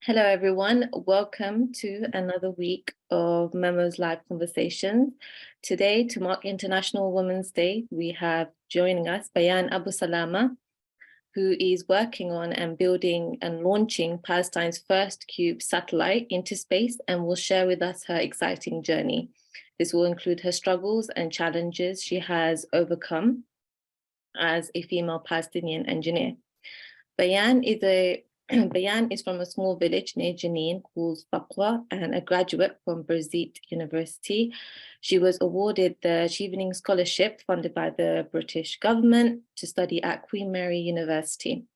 Hello, everyone. Welcome to another week of MEMO's live conversations. Today, to mark International Women's Day, we have joining us Bayan Abu Salameh, who is working on and building and launching Palestine's first cube satellite into space and will share with us her exciting journey. This will include her struggles and challenges she has overcome as a female Palestinian engineer. Bayan is from a small village near Jenin called Faqua and a graduate from Birzeit University. She was awarded the Chevening Scholarship funded by the British government to study at Queen Mary University,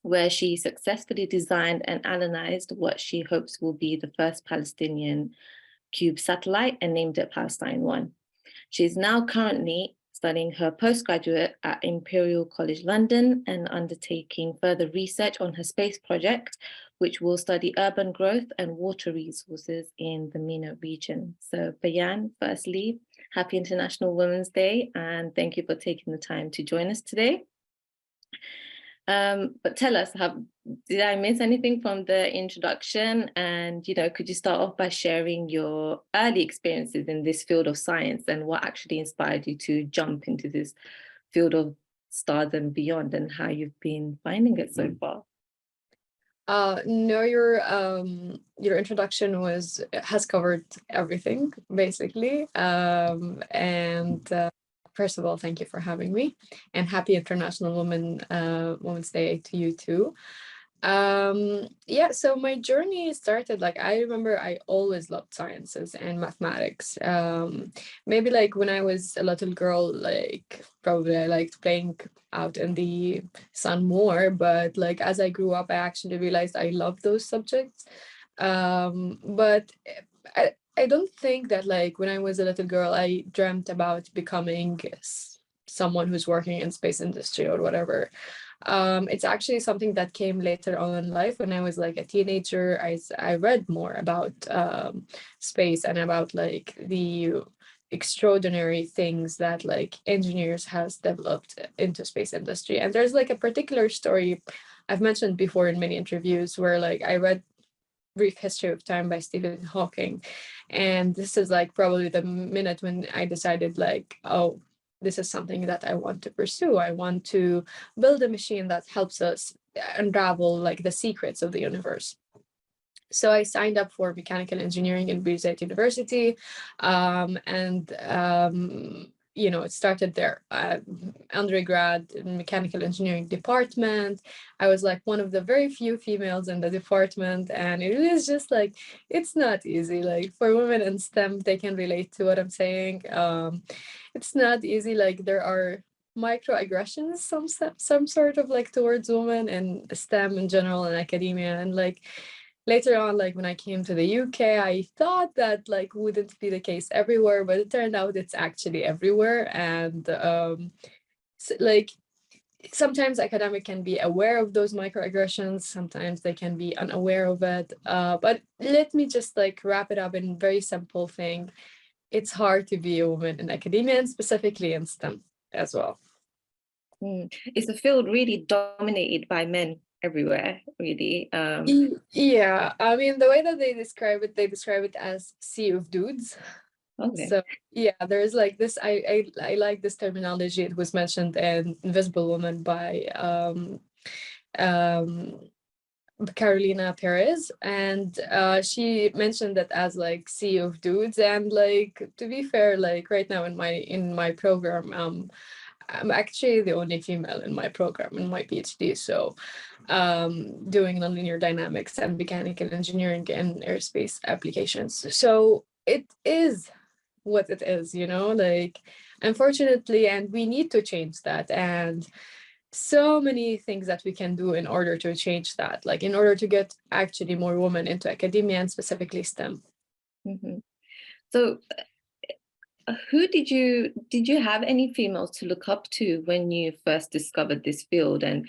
where she successfully designed and analysed what she hopes will be the first Palestinian cube satellite and named it Palestine 1. She is now currently studying her postgraduate at Imperial College London and undertaking further research on her space project, which will study urban growth and water resources in the MENA region. So Bayan, firstly, happy International Women's Day, and thank you for taking the time to join us today. But tell us, did I miss anything from the introduction? And, could you start off by sharing your early experiences in this field of science and what actually inspired you to jump into this field of stars and beyond and how you've been finding it so far? No, your introduction has covered everything basically. First of all, thank you for having me, and happy International Women's Day to you too. So my journey started, I remember I always loved sciences and mathematics. Maybe when I was a little girl, probably I liked playing out in the sun more, but as I grew up, I actually realized I loved those subjects. But I don't think that when I was a little girl, I dreamt about becoming someone who's working in space industry or whatever. It's actually something that came later on in life. When I was a teenager, I read more about space and about the extraordinary things that engineers has developed into space industry. And there's a particular story I've mentioned before in many interviews where I read Brief History of Time by Stephen Hawking, and this is probably the minute when I decided oh, this is something that I want to pursue. I want to build a machine that helps us unravel the secrets of the universe. So I signed up for mechanical engineering in Birzeit University, it started there. Undergrad in mechanical engineering department. I was one of the very few females in the department, and it was just it's not easy. For women in STEM, they can relate to what I'm saying. It's not easy. There are microaggressions, some sort of towards women and STEM in general and academia, and later on, when I came to the UK, I thought that wouldn't be the case everywhere, but it turned out it's actually everywhere. And sometimes academic can be aware of those microaggressions, sometimes they can be unaware of it. But let me just wrap it up in a very simple thing. It's hard to be a woman in academia, and specifically in STEM as well. It's a field really dominated by men everywhere, really. Yeah, I mean, the way that they describe it as sea of dudes. Okay. So yeah, there's this. I like this terminology. It was mentioned in Invisible Woman by Carolina Perez, and she mentioned that as sea of dudes. And to be fair, right now in my program, I'm actually the only female in my program in my PhD. So doing nonlinear dynamics and mechanical engineering and aerospace applications. So it is what it is, unfortunately, and we need to change that. And so many things that we can do in order to change that, in order to get actually more women into academia and specifically STEM. Mm-hmm. So did you have any females to look up to when you first discovered this field and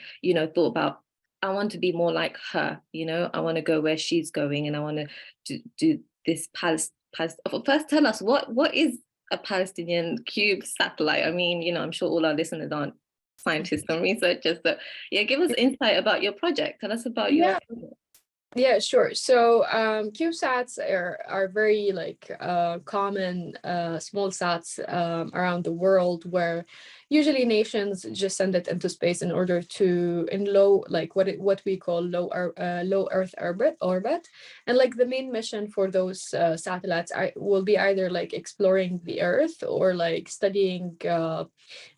thought about, I want to be more like her, I want to go where she's going, and I want to do this First, tell us what is a Palestinian cube satellite? I mean, I'm sure all our listeners aren't scientists and researchers, so yeah, give us insight about your project. Tell us about your project. Yeah, sure. So CubeSats are very like common small sats around the world, where usually nations just send it into space in order to in low, like what we call low Earth orbit. And like the main mission for those satellites will be either like exploring the Earth, or like studying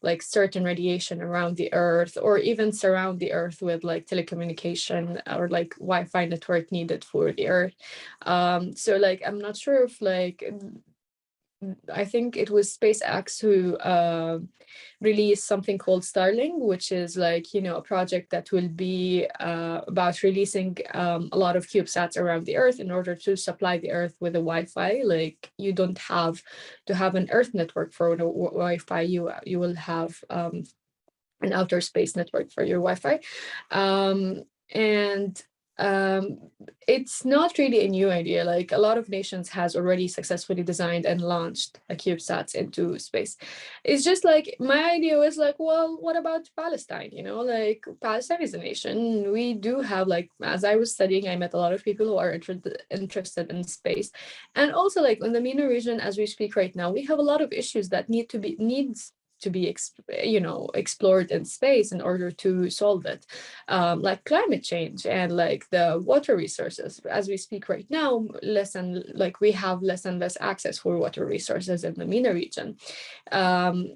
like certain radiation around the Earth, or even surround the Earth with like telecommunication or like Wi-Fi network needed for the Earth. So like I'm not sure if like I think it was SpaceX who released something called Starlink, which is like, you know, a project that will be about releasing a lot of CubeSats around the Earth in order to supply the Earth with a Wi-Fi. Like you don't have to have an Earth network for the Wi-Fi. You will have an outer space network for your Wi-Fi. And it's not really a new idea. Like a lot of nations has already successfully designed and launched a CubeSats into space. It's just like my idea was like, well, what about Palestine? You know, like Palestine is a nation. We do have like, as I was studying, I met a lot of people who are interested in space, and also like in the MENA region, as we speak right now, we have a lot of issues that needs to be explored in space in order to solve it, like climate change and like the water resources. As we speak right now, we have less and less access for water resources in the MENA region,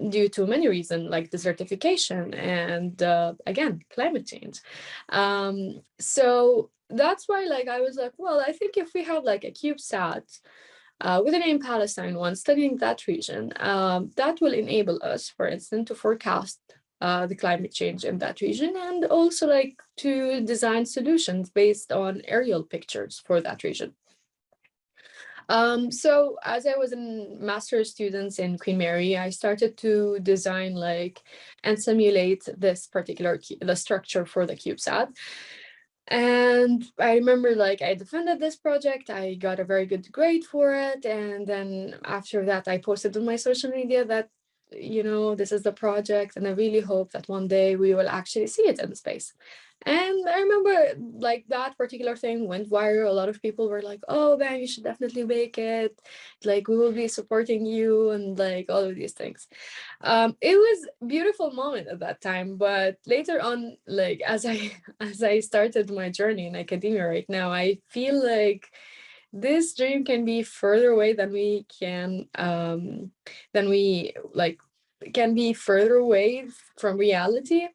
due to many reasons like desertification and again climate change. So that's why like I was like, well, I think if we have like a CubeSat with the name Palestine one, studying that region, that will enable us, for instance, to forecast the climate change in that region, and also like to design solutions based on aerial pictures for that region. So as I was in master's students in Queen Mary, I started to design like and simulate this particular the structure for the CubeSat. And I remember like I defended this project, I got a very good grade for it. And then after that, I posted on my social media that, you know, this is the project, and I really hope that one day we will actually see it in space. And I remember like that particular thing went viral. A lot of people were like, oh man, you should definitely make it. Like we will be supporting you and like all of these things. It was a beautiful moment at that time, but later on, like as I as I started my journey in academia right now, I feel like this dream can be further away than we like can be further away from reality.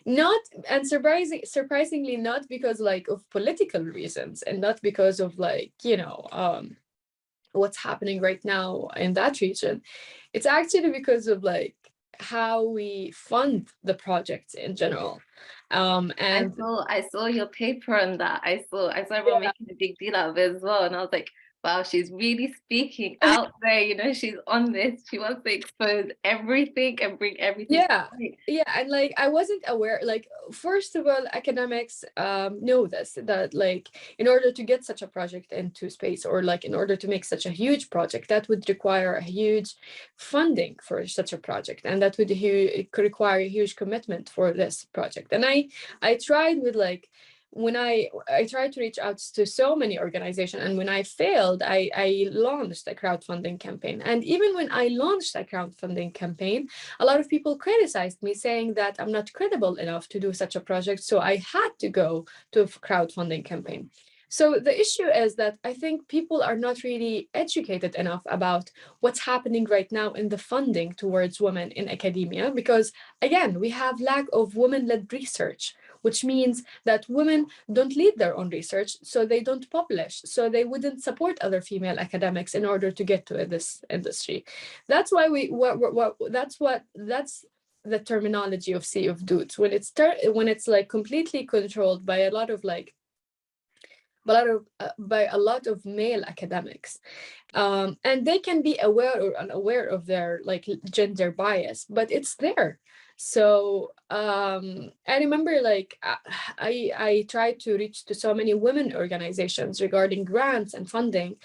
Not and surprisingly not because like of political reasons, and not because of like, you know, what's happening right now in that region. It's actually because of like how we fund the projects in general. And I saw your paper on that. I saw everyone yeah, making a big deal out of it as well. And I was like, wow, she's really speaking out there. You know, she's on this. She wants to expose everything and bring everything to yeah, light. yeah. And like I wasn't aware, like first of all, academics know this, that like in order to get such a project into space, or like in order to make such a huge project, that would require a huge funding for such a project, and that would it could require a huge commitment for this project. And I tried with like when I tried to reach out to so many organizations, and when I failed, I launched a crowdfunding campaign. And even when I launched a crowdfunding campaign, a lot of people criticized me, saying that I'm not credible enough to do such a project, so I had to go to a crowdfunding campaign. So the issue is that I think people are not really educated enough about what's happening right now in the funding towards women in academia, because again, we have lack of women-led research, which means that women don't lead their own research, so they don't publish, so they wouldn't support other female academics in order to get to this industry. That's why that's the terminology of Sea of Dudes, when it's like completely controlled by a lot of like by a lot of male academics, and they can be aware or unaware of their like gender bias, but it's there. So I remember like I tried to reach to so many women organizations regarding grants and funding,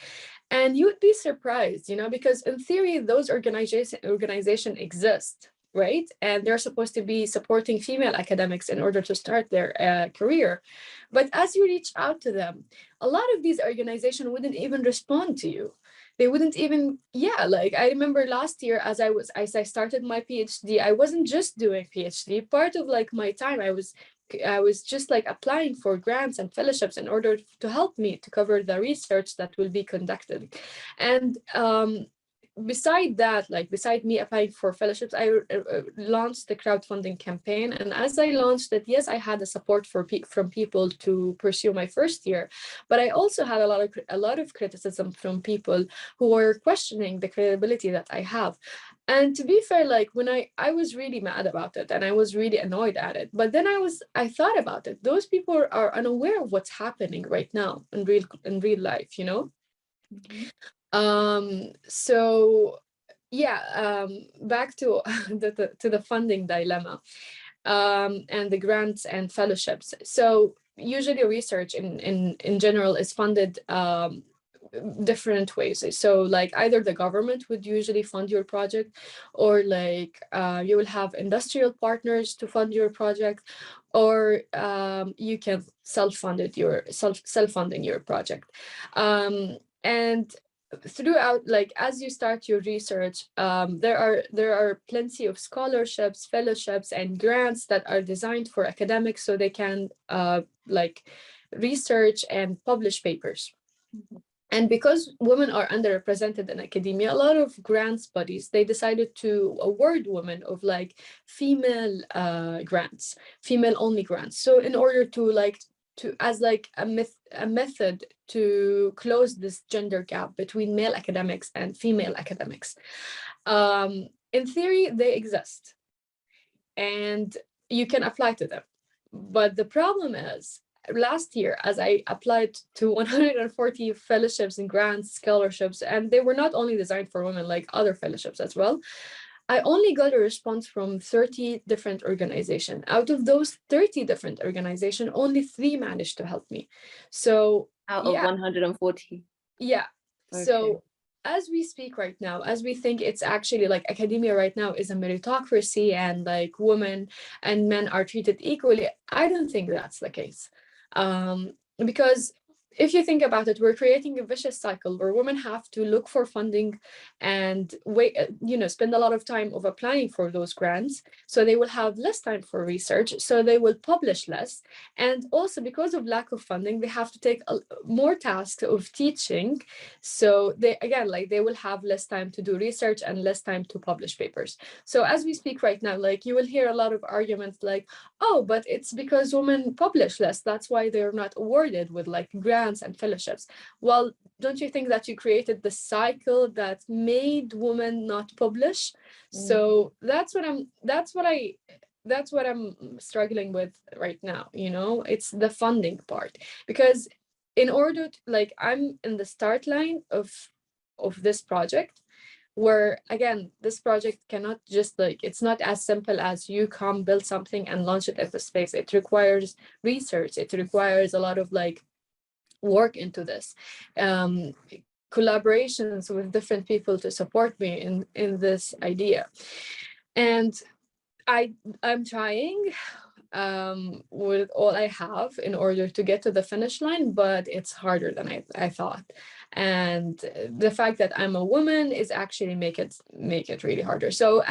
and you would be surprised, you know, because in theory those organization exist. right? And they're supposed to be supporting female academics in order to start their career. But as you reach out to them, a lot of these organizations wouldn't even respond to you. They wouldn't even, yeah, like I remember last year as I started my PhD, I wasn't just doing PhD. Part of like my time, I was just like applying for grants and fellowships in order to help me to cover the research that will be conducted. And beside that, like beside me applying for fellowships, I launched the crowdfunding campaign. And as I launched it, yes, I had the support from people to pursue my first year, but I also had a lot of criticism from people who were questioning the credibility that I have. And to be fair, like when I was really mad about it and I was really annoyed at it, but then I thought about it. Those people are unaware of what's happening right now in real life, you know? Mhm. So yeah, back to the funding dilemma, and the grants and fellowships. So usually research in general is funded different ways. So like either the government would usually fund your project, or like you will have industrial partners to fund your project, or you can self-funding your project. And throughout, like as you start your research, there are plenty of scholarships, fellowships, and grants that are designed for academics so they can like research and publish papers. Mhm. And because women are underrepresented in academia, a lot of grants bodies, they decided to award women of like female grants, female only grants. So in order to as like a method to close this gender gap between male academics and female academics. In theory, they exist and you can apply to them. But the problem is, last year, as I applied to 140 fellowships and grants, scholarships, and they were not only designed for women, like other fellowships as well, I only got a response from 30 different organizations. Out of those 30 different organizations, only 3 managed to help me. So Out of yeah, 140. yeah. Okay. So as we speak right now, as we think it's actually like academia right now is a meritocracy and like women and men are treated equally, I don't think that's the case. Because if you think about it, we're creating a vicious cycle where women have to look for funding and wait, spend a lot of time of applying for those grants. So they will have less time for research. So they will publish less. And also because of lack of funding, they have to take more tasks of teaching. So they, again, like they will have less time to do research and less time to publish papers. So as we speak right now, like you will hear a lot of arguments like, oh, but it's because women publish less. That's why they're not awarded with like grants and fellowships. Well, don't you think that you created the cycle that made women not publish? So that's what I'm struggling with right now. It's the funding part, because in order to, like, I'm in the start line of this project, where again, this project cannot just, like, it's not as simple as you come build something and launch it into space. It requires research, it requires a lot of like work into this, collaborations with different people to support me in this idea. And I'm trying with all I have in order to get to the finish line, but it's harder than I thought. And the fact that I'm a woman is actually make it really harder. So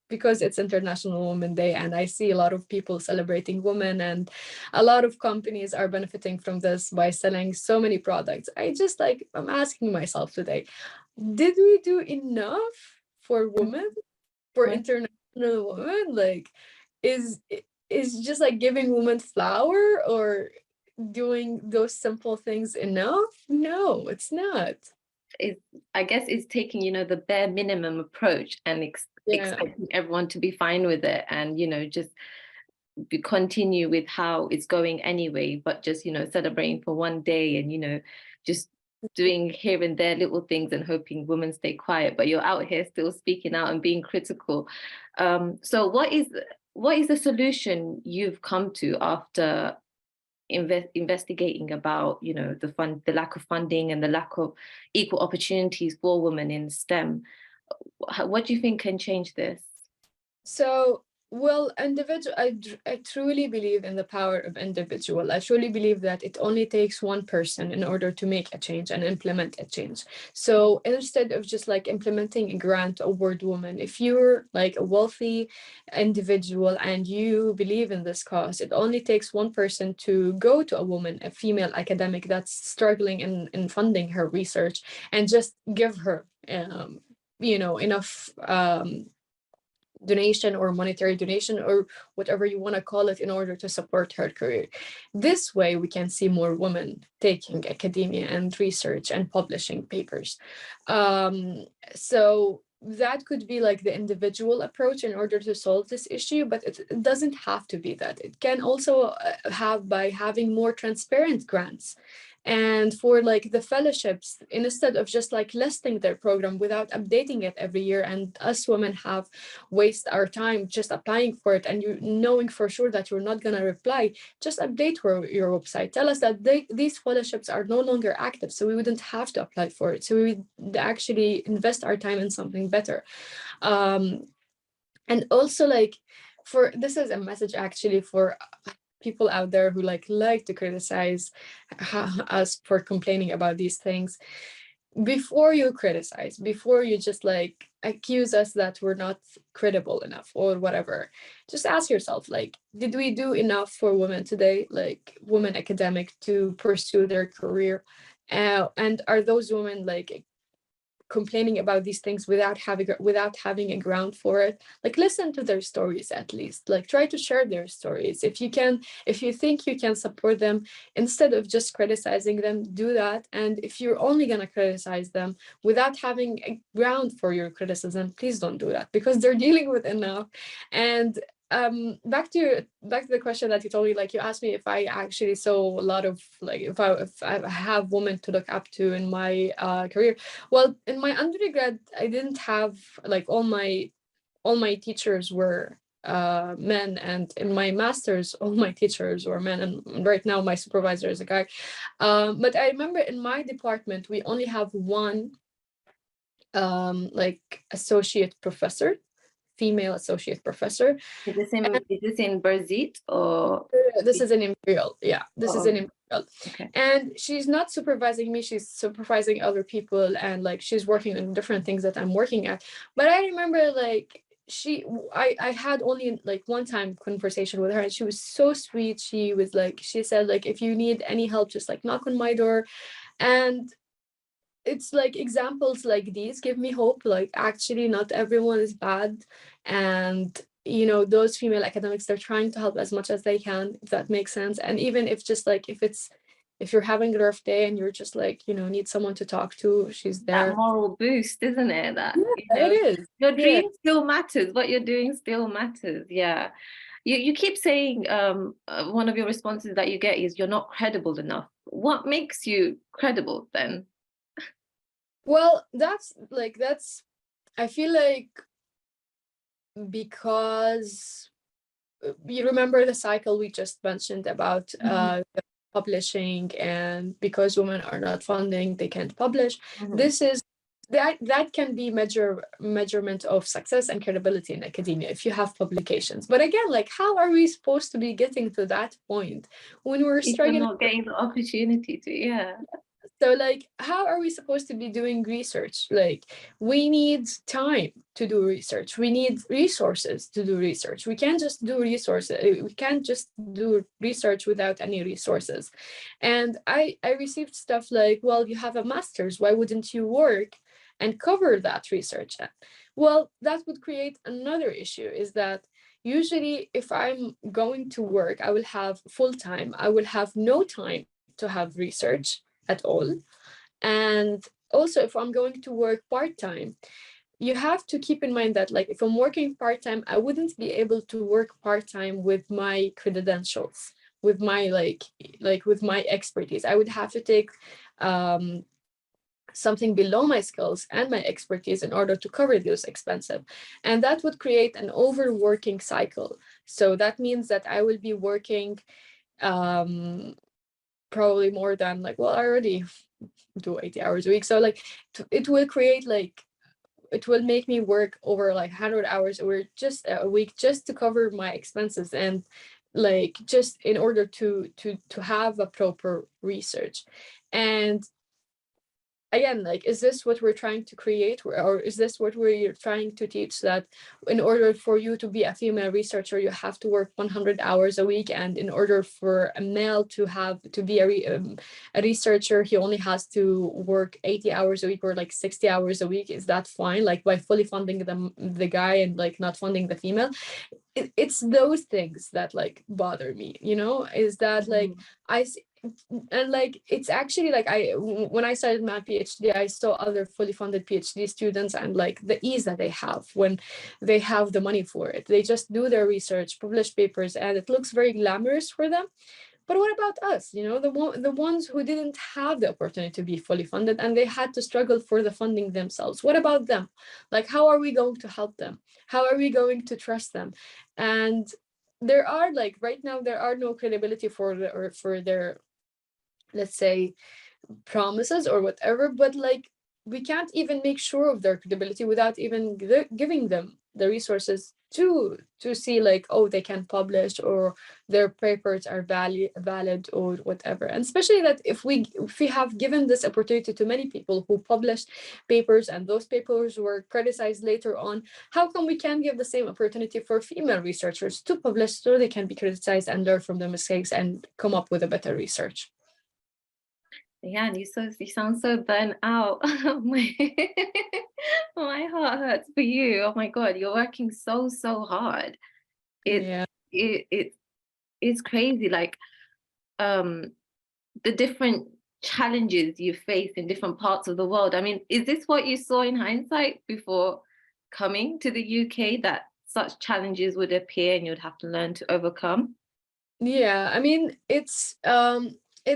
because it's International Women's Day and I see a lot of people celebrating women and a lot of companies are benefiting from this by selling so many products, I'm asking myself today, did we do enough for women, for Mhm. international women? Like, is just like giving women flower or doing those simple things enough? No, it's not. Is I guess it's taking, the bare minimum approach and Yeah. expecting everyone to be fine with it, and just continue with how it's going anyway, but just celebrating for one day, and just doing here and there little things and hoping women stay quiet, but you're out here still speaking out and being critical. So what is the solution you've come to after investigating about the lack of funding and the lack of equal opportunities for women in STEM? What do you think can change this? So, well, individual, I truly believe in the power of individual. I truly believe that it only takes one person in order to make a change and implement a change. So instead of just like implementing a grant award woman, if you're like a wealthy individual and you believe in this cause, it only takes one person to go to a woman, a female academic that's struggling in funding her research, and just give her, enough donation or monetary donation or whatever you want to call it in order to support her career. This way, we can see more women taking academia and research and publishing papers. So that could be like the individual approach in order to solve this issue, but it doesn't have to be that. It can also have by having more transparent grants. And for like the fellowships, instead of just like listing their program without updating it every year, and us women have waste our time just applying for it, and you knowing for sure that you're not going to reply, just update your website, tell us that these fellowships are no longer active, so we wouldn't have to apply for it, so we would actually invest our time in something better. And also, like, for this is a message actually for people out there who like to criticize us for complaining about these things. Before you criticize, before you just like accuse us that we're not credible enough or whatever, just ask yourself, like, did we do enough for women today, like women academic, to pursue their career? And are those women like complaining about these things without having a ground for it? Like, listen to their stories, at least like try to share their stories if you can. If you think you can support them, instead of just criticizing them, do that. And if you're only going to criticize them without having a ground for your criticism, please don't do that, because they're dealing with enough. And back to the question that you told me, like you asked me if I actually saw a lot of like if I have women to look up to in my career. Well, in my undergrad, I didn't have like all my teachers were men, and in my master's, all my teachers were men, and right now my supervisor is a guy. But I remember in my department, we only have one like associate professor, female associate professor. Is this in Birzeit or? This is an Imperial. Yeah, this is Oh, an Imperial. okay. And she's not supervising me, she's supervising other people, and like she's working on different things that I'm working at. But I remember like I had only like one time conversation with her, and she was so sweet. She said like, if you need any help, just like knock on my door. And it's like examples like these give me hope, like actually not everyone is bad. And those female academics, they're trying to help as much as they can, if that makes sense. And even if just like if you're having a rough day and you're just like need someone to talk to, she's That there. moral boost, isn't it? That, Yeah, it is. your Yeah. dream still matters. What you're doing still matters. Yeah. You keep saying one of your responses that you get is you're not credible enough. What makes you credible then? Well, that's I feel like, because you remember the cycle we just mentioned about publishing, and because women are not funding, they can't publish. This is that can be measurement of success and credibility in academia if you have publications. But again, like, how are we supposed to be getting to that point when we're If you're struggling? not getting the opportunity to, yeah. So like, how are we supposed to be doing research? Like, we need time to do research, we need resources to do research. We can't just do research without any resources. And I received stuff like, well, you have a master's, why wouldn't you work and cover that research? Well, that would create another issue, is that usually if I'm going to work, I will have full time, I will have no time to have research at all. And also, if I'm going to work part-time, you have to keep in mind that, like, if I'm working part-time, I wouldn't be able to work part-time with my credentials, with my with my expertise. I would have to take something below my skills and my expertise in order to cover those expenses. And that would create an overworking cycle. So that means that I will be working probably more than, like, well, I already do 80 hours a week. So like it will create like it will make me work over like 100 hours or just a week just to cover my expenses, and like just in order to have a proper research. And again, like, is this what we're trying to create, or is this what we're trying to teach, that in order for you to be a female researcher you have to work 100 hours a week, and in order for a male to be a researcher he only has to work 80 hours a week or like 60 hours a week? Is that fine, like by fully funding the guy and like not funding the female? It's those things that like bother me, you know, is that like I and like it's actually like when I started my PhD I saw other fully funded PhD students and like the ease that they have when they have the money for it. They just do their research, publish papers, and it looks very glamorous for them. But what about us, you know, the ones who didn't have the opportunity to be fully funded and they had to struggle for the funding themselves? What about them? Like, how are we going to help them? How are we going to trust them? And there are like right now there are no credibility for their, let's say, promises or whatever, but like we can't even make sure of their credibility without even giving them the resources to see like, oh, they can publish or their papers are valid or whatever. And especially that if we have given this opportunity to many people who published papers and those papers were criticized later on, how come we can't give the same opportunity for female researchers to publish so they can be criticized and learn from their mistakes and come up with a better research? Yeah, and you sound so burnt out. My my heart hurts for you. Oh my God, you're working so hard. It's Yeah. it it's crazy. Like the different challenges you face in different parts of the world. I mean, is this what you saw in hindsight before coming to the UK, that such challenges would appear and you'd have to learn to overcome? Yeah, I mean, it's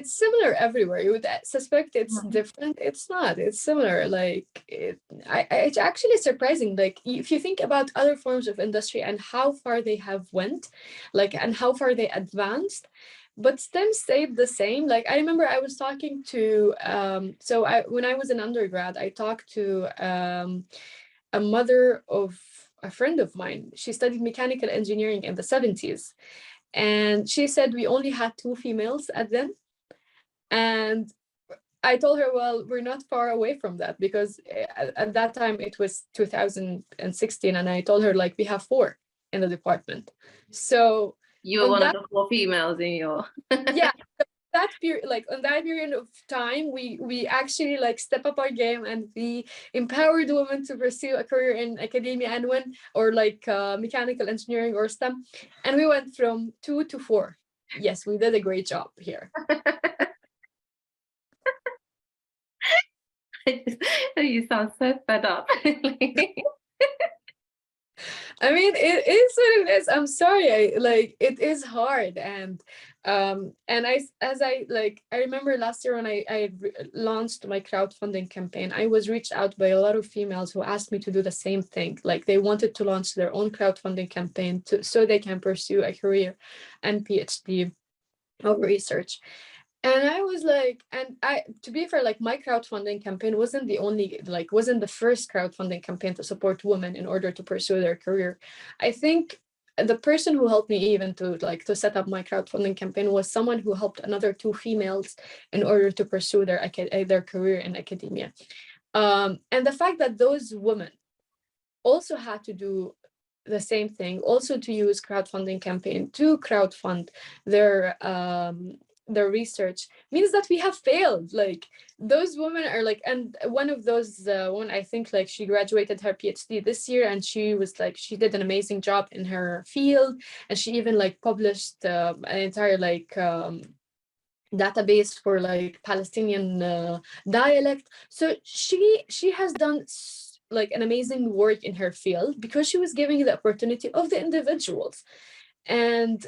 similar everywhere. You would suspect it's Mhm. different. It's not. It's similar. Like it's actually surprising. Like if you think about other forms of industry and how far they have went, like and how far they advanced, but STEM stayed the same. Like I remember I was talking to so I when I was an undergrad, I talked to a mother of a friend of mine. She studied mechanical engineering in the 70s, and she said we only had two females at then. And I told her, well, we're not far away from that, because at that time it was 2016, and I told her like we have four in the department. So You were on one of that, the four females in your yeah, that period, like on that period of time, we actually like step up our game and we empowered women to pursue a career in academia and when or like mechanical engineering or STEM, and we went from two to four. Yes, we did a great job here. You sound so fed up. I mean, it is what it is. I'm sorry. Like it is hard, and I remember last year when I launched my crowdfunding campaign, I was reached out by a lot of females who asked me to do the same thing. Like they wanted to launch their own crowdfunding campaign so they can pursue a career and PhD of research. And I was like, and I, to be fair, like my crowdfunding campaign wasn't the first crowdfunding campaign to support women in order to pursue their career. I think the person who helped me even to set up my crowdfunding campaign was someone who helped another two females in order to pursue their career in academia. And the fact that those women also had to do the same thing, also to use crowdfunding campaign to crowdfund their research, means that we have failed. Like those women are like, and one of those one, I think like she graduated her PhD this year, and she was like, she did an amazing job in her field, and she even like published an entire like database for like Palestinian dialect. So she has done like an amazing work in her field because she was giving the opportunity of the individuals. And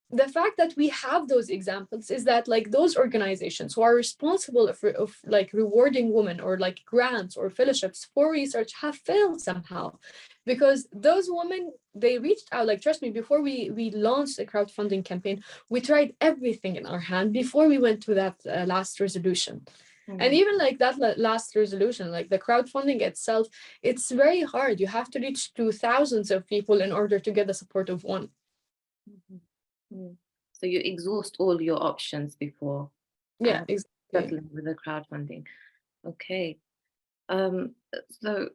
the fact that we have those examples is that like those organizations who are responsible of like rewarding women or like grants or fellowships for research have failed somehow, because those women, they reached out. Like trust me, before we launched a crowdfunding campaign, we tried everything in our hand before we went to that last resolution. And even like that last resolution, like the crowdfunding itself, it's very hard. You have to reach to thousands of people in order to get the support of one. So you exhaust all your options before Exactly. settling with the crowdfunding. Okay. So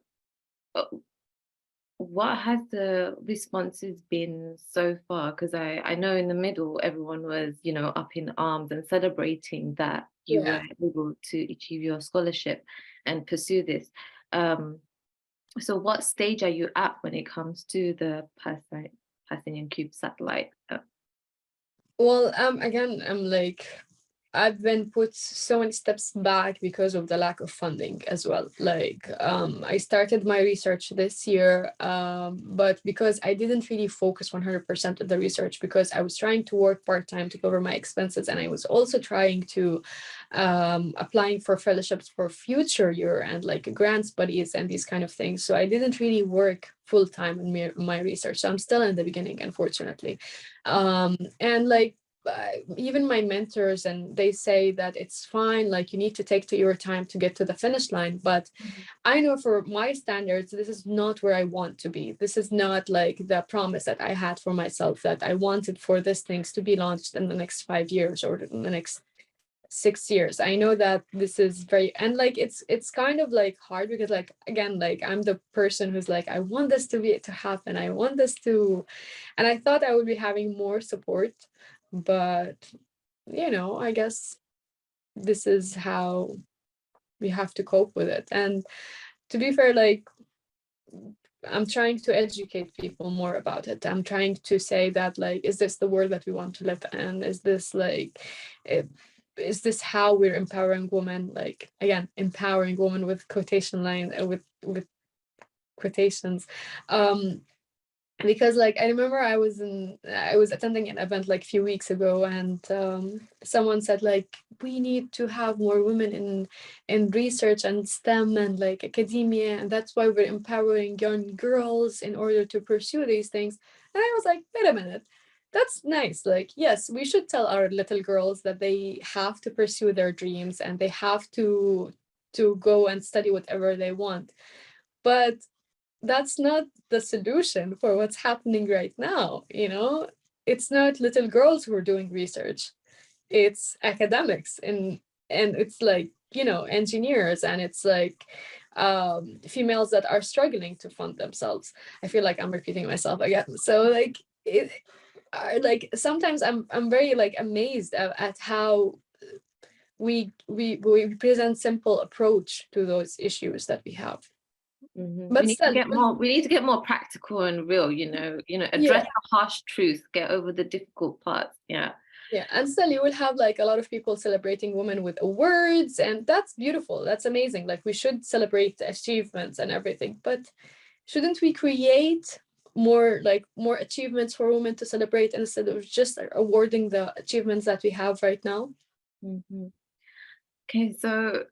what has the responses been so far? Because I know in the middle, everyone was, up in arms and celebrating that you were able to achieve your scholarship and pursue this. So what stage are you at when it comes to the Palestinian Cube satellite? Well, again, I'm like, I've been put so many steps back because of the lack of funding as well. Like, I started my research this year, but because I didn't really focus 100% on the research, because I was trying to work part-time to cover my expenses, and I was also trying to applying for fellowships for future year and like grant studies and these kind of things. So I didn't really work full-time in my research. So I'm still in the beginning, unfortunately. And like, even my mentors, and they say that it's fine, like you need to take your time to get to the finish line, but I know for my standards this is not where I want to be. This is not like the promise that I had for myself, that I wanted for these things to be launched in the next 5 years or in the next 6 years. I know that this is very, and like it's kind of like hard, because like, again, like I'm the person who's like, I want this to happen, I want this to, and I thought I would be having more support, but I guess this is how we have to cope with it. And to be fair, like, I'm trying to educate people more about it. I'm trying to say that, like, is this the world that we want to live in? Is this like, is this how we're empowering women? Like, again, empowering women with quotation line, with quotations. Because like I remember I was attending an event like a few weeks ago, and someone said like, we need to have more women in research and STEM and like academia, and that's why we're empowering young girls in order to pursue these things. And I was like, wait a minute, that's nice. Like, yes, we should tell our little girls that they have to pursue their dreams and they have to go and study whatever they want, but that's not the solution for what's happening right now. It's not little girls who are doing research, it's academics, and it's like, engineers, and it's like females that are struggling to fund themselves. I feel like I'm repeating myself again. So like like sometimes I'm very like amazed at how we present simple approach to those issues that we have. But we need to get more practical and real, address the harsh truth, get over the difficult parts. Yeah, and still you will have like a lot of people celebrating women with awards, and that's beautiful, that's amazing. Like, we should celebrate achievements and everything, but shouldn't we create more achievements for women to celebrate, instead of just awarding the achievements that we have right now? Okay, so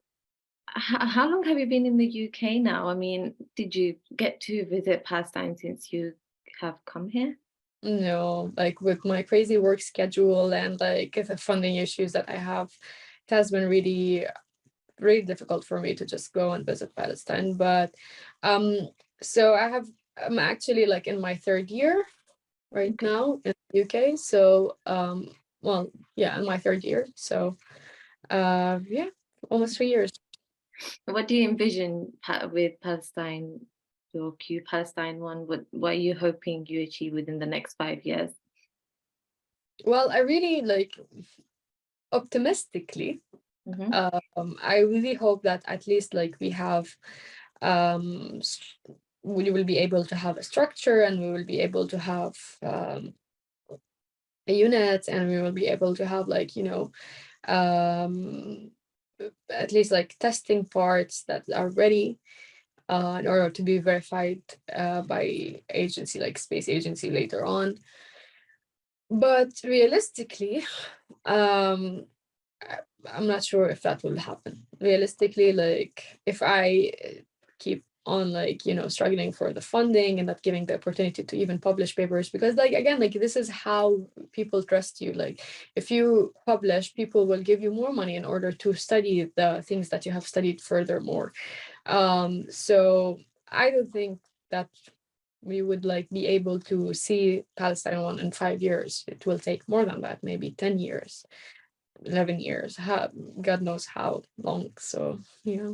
how long have you been in the UK now? I mean, did you get to visit Palestine since you have come here? No, like with my crazy work schedule and like the funding issues that I have, it has been really, really difficult for me to just go and visit Palestine. But so I'm actually like in my 3rd year right now in the UK. So well, yeah, in my 3rd year. So yeah, almost 3 years. What do you envision with Palestine, your Q Palestine one? What are you hoping you achieve within the next 5 years? Well, I really like, optimistically, I really hope that at least like we will be able to have a structure, and we will be able to have a unit, and we will be able to have like, at least like testing parts that are ready in order to be verified by agency like space agency later on. But realistically, I'm not sure if that will happen. Realistically, like if I keep on like, you know, struggling for the funding and not giving the opportunity to even publish papers, because like, again, like this is how people trust you. Like if you publish, people will give you more money in order to study the things that you have studied furthermore. So I don't think that we would like be able to see Palestine won in 5 years. It will take more than that, maybe 10 years, 11 years, God knows how long. So, yeah.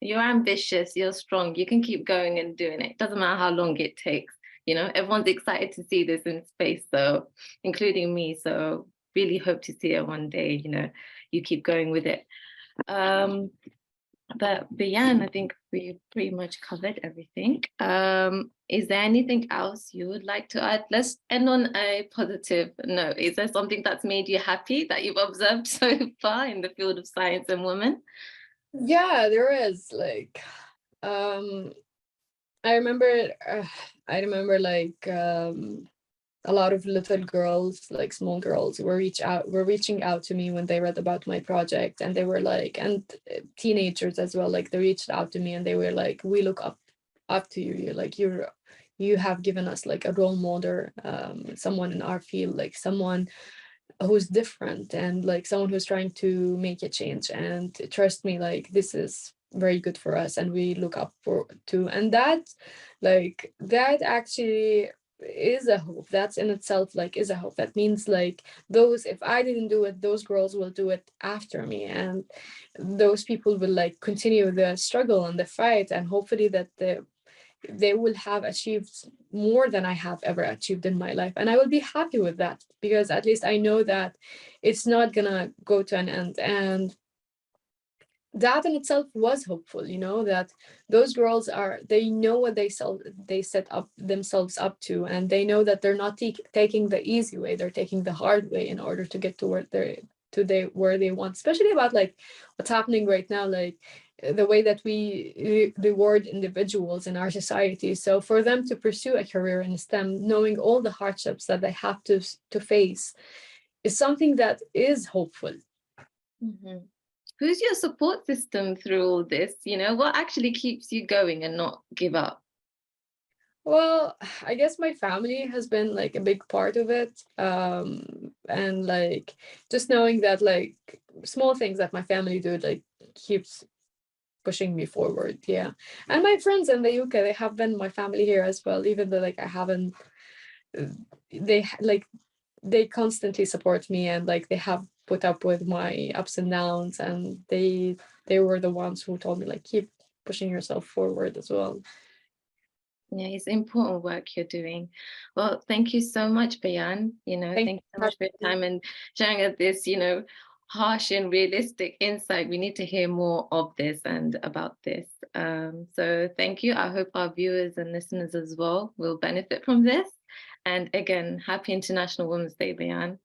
You're ambitious, you're strong, you can keep going and doing it. Doesn't matter how long it takes. You know, everyone's excited to see this in space, so including me. So really hope to see it one day, you know, you keep going with it. But Bayan, I think we pretty much covered everything. Is there anything else you would like to add? Let's end on a positive note. Is there something that's made you happy that you've observed so far in the field of science and women? Yeah, there is like, I remember like a lot of little girls, like small girls, were reaching out to me when they read about my project, and they were like, and teenagers as well, like they reached out to me and they were like, we look up to you. You're like, you have given us like a role model, someone in our field, like someone who's different and like someone who's trying to make a change. And trust me, like this is very good for us and we look up for to. And that, like that actually is a hope. That's in itself like is a hope. That means like those, if I didn't do it, those girls will do it after me, and those people will like continue the struggle and the fight, and hopefully that they will have achieved more than I have ever achieved in my life. And I will be happy with that, because at least I know that it's not gonna go to an end. And that in itself was hopeful, you know, that those girls they know what they set up themselves up to, and they know that they're not taking the easy way, they're taking the hard way in order to get to where they want, especially about like what's happening right now, like the way that we reward individuals in our society. So for them to pursue a career in STEM, knowing all the hardships that they have to face, is something that is hopeful. Mm-hmm. Who's your support system through all this? You know, what actually keeps you going and not give up? Well, I guess my family has been like a big part of it. And like just knowing that like small things that my family do like keeps pushing me forward. Yeah. And my friends in the UK, they have been my family here as well, even though like I haven't, they constantly support me, and like they have put up with my ups and downs, and they were the ones who told me like keep pushing yourself forward as well. Yeah, it's important work you're doing. Well, thank you so much, Bayan. You know, Thank thank you so you. much for your time and sharing us this, you know, harsh and realistic insight. We need to hear more of this and about this. So thank you. I hope our viewers and listeners as well will benefit from this. And again, happy International Women's Day, Bayan.